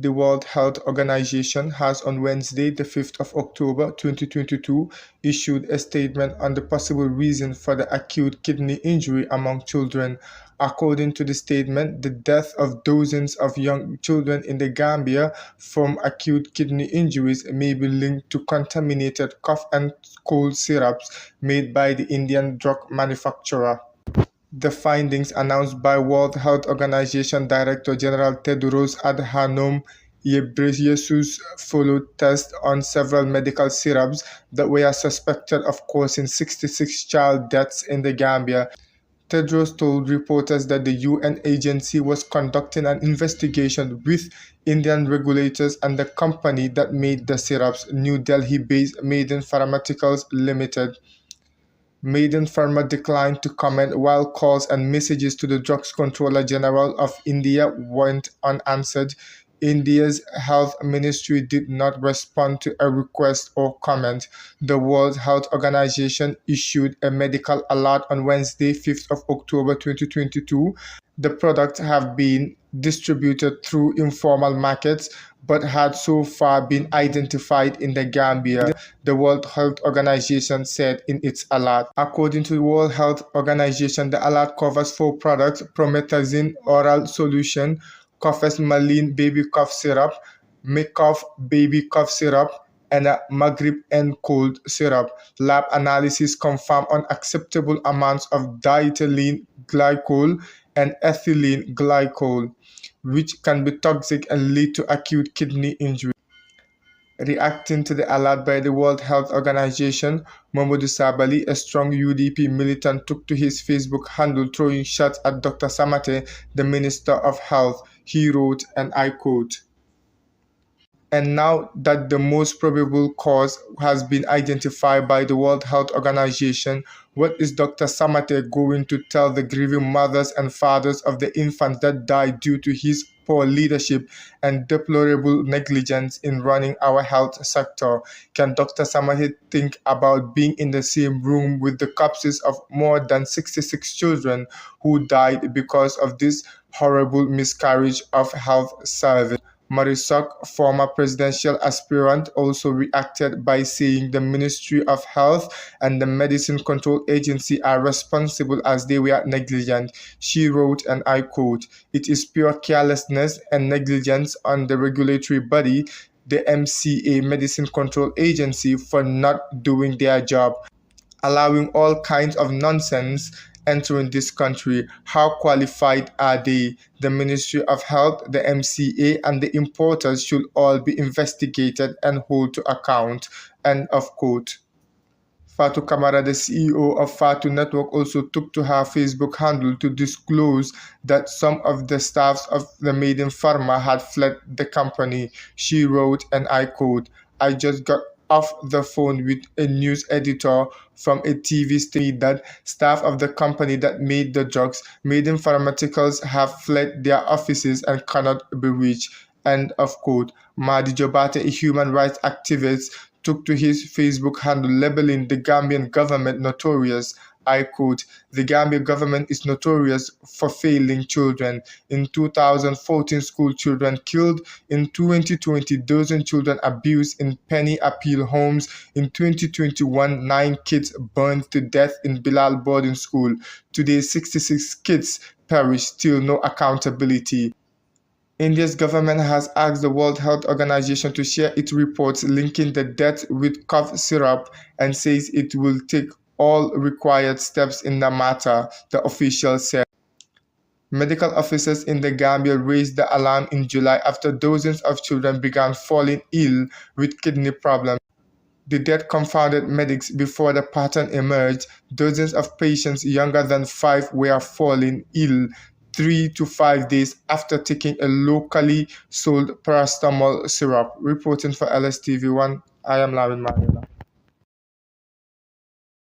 The World Health Organization has on Wednesday, the 5th of October 2022, issued a statement on the possible reason for the acute kidney injury among children. According to the statement, the death of dozens of young children in the Gambia from acute kidney injuries may be linked to contaminated cough and cold syrups made by the Indian drug manufacturer. The findings, announced by World Health Organization Director General Tedros Adhanom Ghebreyesus, followed tests on several medical syrups that were suspected of causing 66 child deaths in the Gambia. Tedros told reporters that the UN agency was conducting an investigation with Indian regulators and the company that made the syrups, New Delhi-based Maiden Pharmaceuticals Limited. Maiden Pharma declined to comment while calls and messages to the Drugs Controller General of India went unanswered. India's health ministry did not respond to a request or comment. The World Health Organization issued a medical alert on Wednesday, 5th of October 2022. The products have been distributed through informal markets but had so far been identified in the Gambia, the World Health Organization said in its alert. According to the World Health Organization, the alert covers 4 products: promethazine oral solution, Cofes-Malin baby cough syrup, Mikoff baby cough syrup, and a Maghrib and cold syrup. Lab analysis confirmed unacceptable amounts of diethylene glycol and ethylene glycol, which can be toxic and lead to acute kidney injury. Reacting to the alert by the World Health Organization, Momodou Sabally, a strong UDP militant, took to his Facebook handle throwing shots at Dr. Jobateh, the Minister of Health. He wrote, and I quote, "And now that the most probable cause has been identified by the World Health Organization, what is Dr. Jobateh going to tell the grieving mothers and fathers of the infants that died due to his poor leadership and deplorable negligence in running our health sector? Can Dr. Jobateh think about being in the same room with the corpses of more than 66 children who died because of this horrible miscarriage of health service?" Marisok, former presidential aspirant, also reacted by saying the Ministry of Health and the Medicine Control Agency are responsible as they were negligent. She wrote, and I quote, "It is pure carelessness and negligence on the regulatory body, the MCA, Medicine Control Agency, for not doing their job, allowing all kinds of nonsense entering this country. How qualified are they? The Ministry of Health, the MCA, and the importers should all be investigated and held to account." End of quote. Fatou Camara, the CEO of Fatou Network, also took to her Facebook handle to disclose that some of the staffs of the Maiden Pharma had fled the company. She wrote, and I quote, "I just got off the phone with a news editor from a TV station that staff of the company that made the drugs, Maiden Pharmaceuticals, have fled their offices and cannot be reached." End of quote. Madi, Jobateh, a human rights activist, took to his Facebook handle labeling the Gambian government notorious. I quote, "The Gambian government is notorious for failing children. In 2014, school children killed. In 2020, dozen children abused in penny appeal homes. In 2021, 9 kids burned to death in Bilal boarding school. Today, 66 kids perish, still no accountability." India's government has asked the World Health Organization to share its reports linking the death with cough syrup and says it will take all required steps in the matter, the official said. Medical officers in the Gambia raised the alarm in July after dozens of children began falling ill with kidney problems. The death confounded medics before the pattern emerged. Dozens of patients younger than 5 were falling ill 3 to 5 days after taking a locally sold paracetamol syrup. Reporting for LSTV1, I am Lamin Manila.